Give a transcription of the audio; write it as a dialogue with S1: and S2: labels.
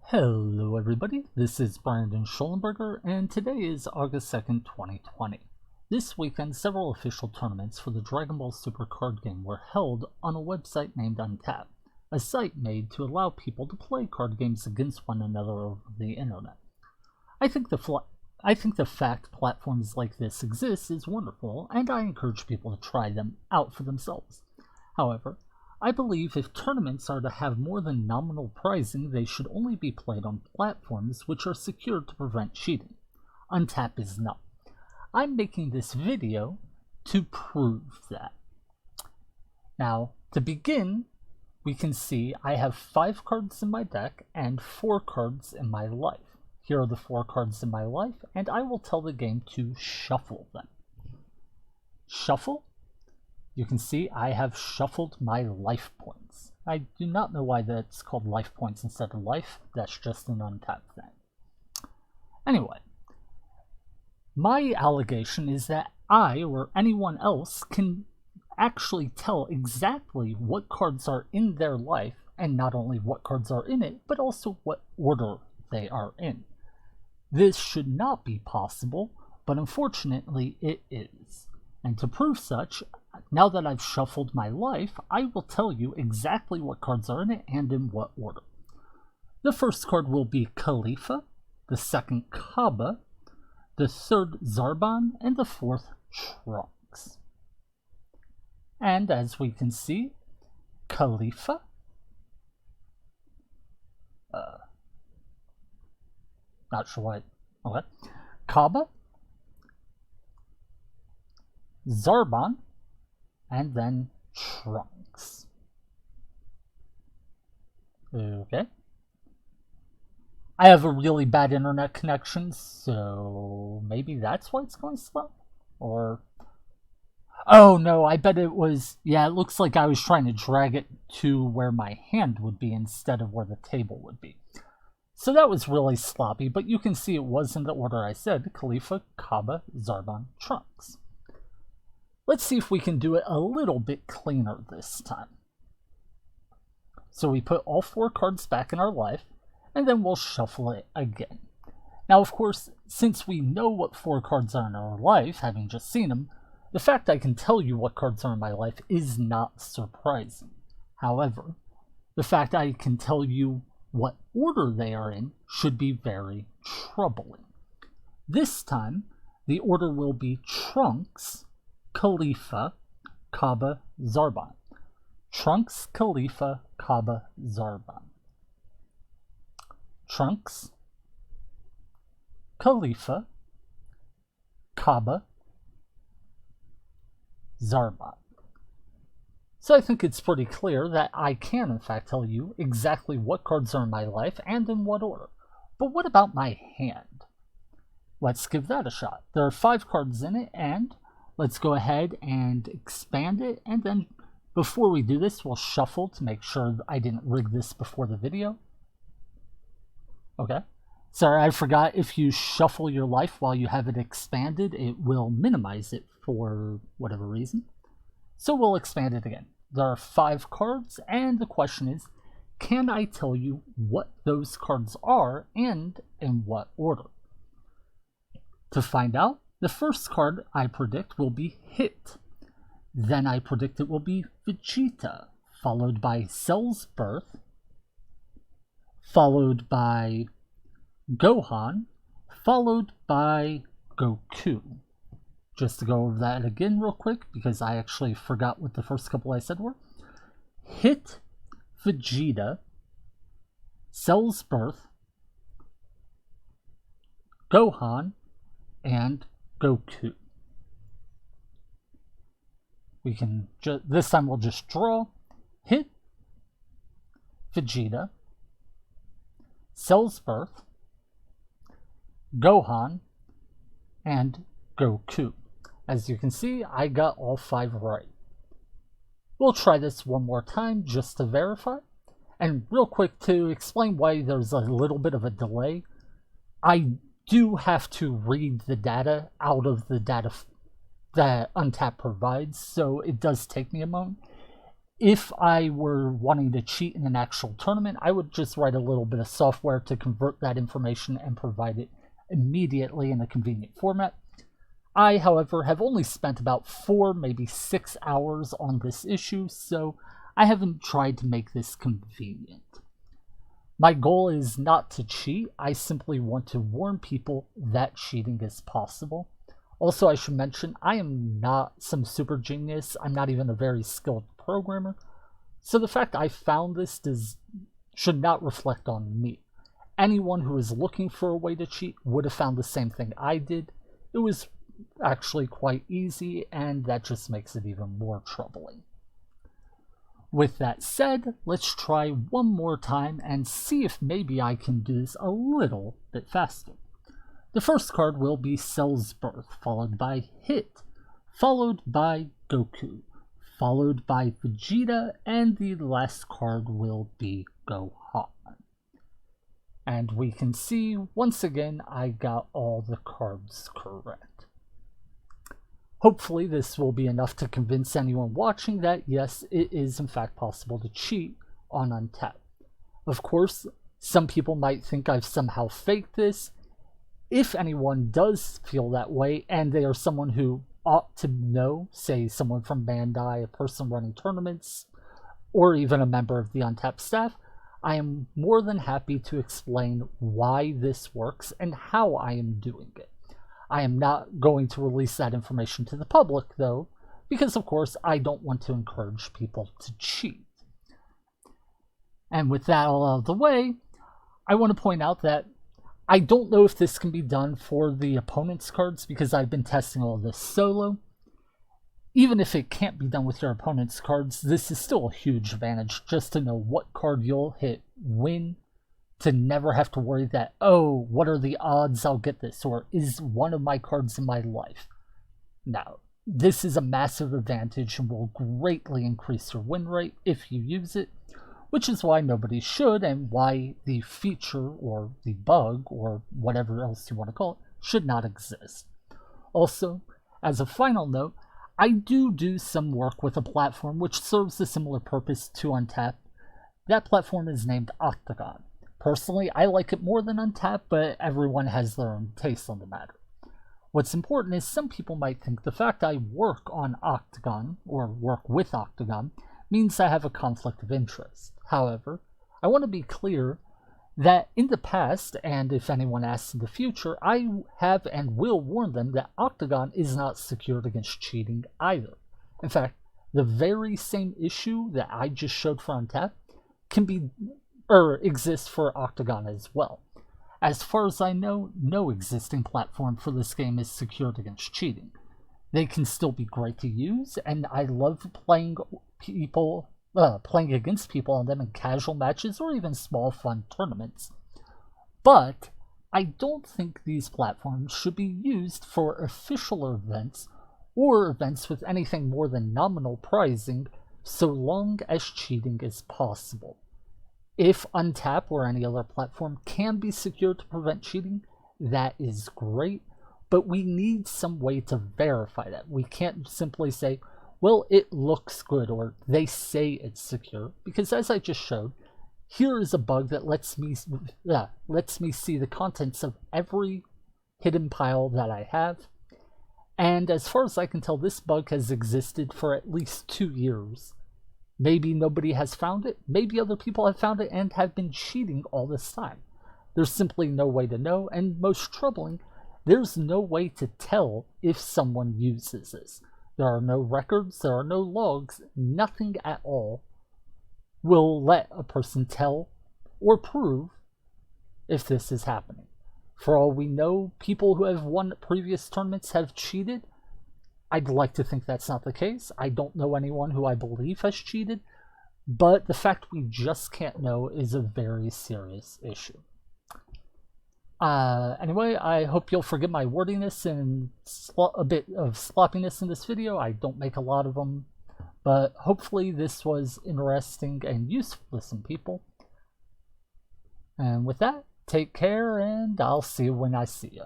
S1: Hello everybody, this is Brandon Schollenberger, and today is August 2nd, 2020. This weekend, several official tournaments for the Dragon Ball Super card game were held on a website named Untap, a site made to allow people to play card games against one another over the internet. I think the fact platforms like this exist is wonderful, and I encourage people to try them out for themselves. However, I believe if tournaments are to have more than nominal prizing, they should only be played on platforms which are secured to prevent cheating. Untap is not. I'm making this video to prove that. Now, to begin, we can see I have 5 cards in my deck and 4 cards in my life. Here are the 4 cards in my life, and I will tell the game to shuffle them. Shuffle? You can see I have shuffled my life points. I do not know why that's called life points instead of life. That's just an untapped thing. Anyway, my allegation is that I or anyone else can actually tell exactly what cards are in their life, and not only what cards are in it, but also what order they are in. This should not be possible, but unfortunately it is. And to prove such, now that I've shuffled my life, I will tell you exactly what cards are in it and in what order. The first card will be Khalifa, the second Kaaba, the third Zarban, and the fourth Trunks. And as we can see, Khalifa, not sure why, okay, Kaaba, Zarban, and then Trunks. Okay. I have a really bad internet connection, so maybe that's why it's going slow? Or... oh no, I bet it was... yeah, it looks like I was trying to drag it to where my hand would be instead of where the table would be. So that was really sloppy, but you can see it was in the order I said: Khalifa, Kaaba, Zarban, Trunks. Let's see if we can do it a little bit cleaner this time. So we put all 4 cards back in our life, and then we'll shuffle it again. Now, of course, since we know what 4 cards are in our life, having just seen them, the fact I can tell you what cards are in my life is not surprising. However, the fact I can tell you what order they are in should be very troubling. This time, the order will be Trunks, Khalifa, Kaaba, Zarban. Trunks, Khalifa, Kaaba, Zarban. Trunks, Khalifa, Kaaba, Zarban. So I think it's pretty clear that I can in fact tell you exactly what cards are in my life and in what order. But what about my hand? Let's give that a shot. There are 5 cards in it, and let's go ahead and expand it, and then before we do this, we'll shuffle to make sure I didn't rig this before the video. Okay. Sorry, I forgot, if you shuffle your life while you have it expanded, it will minimize it for whatever reason. So we'll expand it again. There are 5 cards, and the question is, can I tell you what those cards are and in what order? To find out, the first card I predict will be Hit. Then I predict it will be Vegeta, followed by Cell's Birth, followed by Gohan, followed by Goku. Just to go over that again real quick, because I actually forgot what the first couple I said were. Hit, Vegeta, Cell's Birth, Gohan, and Goku. We can this time we'll just draw Hit, Vegeta, Cell's Birth, Gohan, and Goku. As you can see, I got all 5 right. We'll try this one more time just to verify. And real quick, to explain why there's a little bit of a delay, I do have to read the data out of the data that Untap provides, so it does take me a moment. If I were wanting to cheat in an actual tournament, I would just write a little bit of software to convert that information and provide it immediately in a convenient format. I, however, have only spent about 4, maybe 6 hours on this issue, so I haven't tried to make this convenient. My goal is not to cheat, I simply want to warn people that cheating is possible. Also, I should mention, I am not some super genius, I'm not even a very skilled programmer, so the fact I found this should not reflect on me. Anyone who is looking for a way to cheat would have found the same thing I did. It was actually quite easy, and that just makes it even more troubling. With that said, let's try one more time and see if maybe I can do this a little bit faster. The first card will be Cell's Birth, followed by Hit, followed by Goku, followed by Vegeta, and the last card will be Gohan. And we can see, once again, I got all the cards correct. Hopefully this will be enough to convince anyone watching that yes, it is in fact possible to cheat on Untap. Of course, some people might think I've somehow faked this. If anyone does feel that way, and they are someone who ought to know, say someone from Bandai, a person running tournaments, or even a member of the Untap staff, I am more than happy to explain why this works and how I am doing it. I am not going to release that information to the public, though, because of course I don't want to encourage people to cheat. And with that all out of the way, I want to point out that I don't know if this can be done for the opponent's cards because I've been testing all of this solo. Even if it can't be done with your opponent's cards, this is still a huge advantage just to know what card you'll hit when, to never have to worry that, oh, what are the odds I'll get this, or is one of my cards in my life? Now, this is a massive advantage and will greatly increase your win rate if you use it, which is why nobody should, and why the feature, or the bug, or whatever else you want to call it, should not exist. Also, as a final note, I do some work with a platform which serves a similar purpose to Untap. That platform is named Octagon. Personally, I like it more than Untap, but everyone has their own taste on the matter. What's important is some people might think the fact I work on Octagon, or work with Octagon, means I have a conflict of interest. However, I want to be clear that in the past, and if anyone asks in the future, I have and will warn them that Octagon is not secured against cheating either. In fact, the very same issue that I just showed for Untap can exist for Octagon as well. As far as I know, no existing platform for this game is secured against cheating. They can still be great to use, and I love playing against people on them in casual matches or even small fun tournaments. But I don't think these platforms should be used for official events or events with anything more than nominal prizing, so long as cheating is possible. If Untap or any other platform can be secured to prevent cheating, that is great, but we need some way to verify that. We can't simply say, well, it looks good, or they say it's secure, because as I just showed, here is a bug that lets me see the contents of every hidden pile that I have, and as far as I can tell, this bug has existed for at least 2 years. Maybe nobody has found it, maybe other people have found it and have been cheating all this time. There's simply no way to know, and most troubling, there's no way to tell if someone uses this. There are no records, there are no logs, nothing at all will let a person tell or prove if this is happening. For all we know, people who have won previous tournaments have cheated. I'd like to think that's not the case. I don't know anyone who I believe has cheated, but the fact we just can't know is a very serious issue. Anyway, I hope you'll forgive my wordiness and a bit of sloppiness in this video. I don't make a lot of them, but hopefully this was interesting and useful to some people. And with that, take care, and I'll see you when I see you.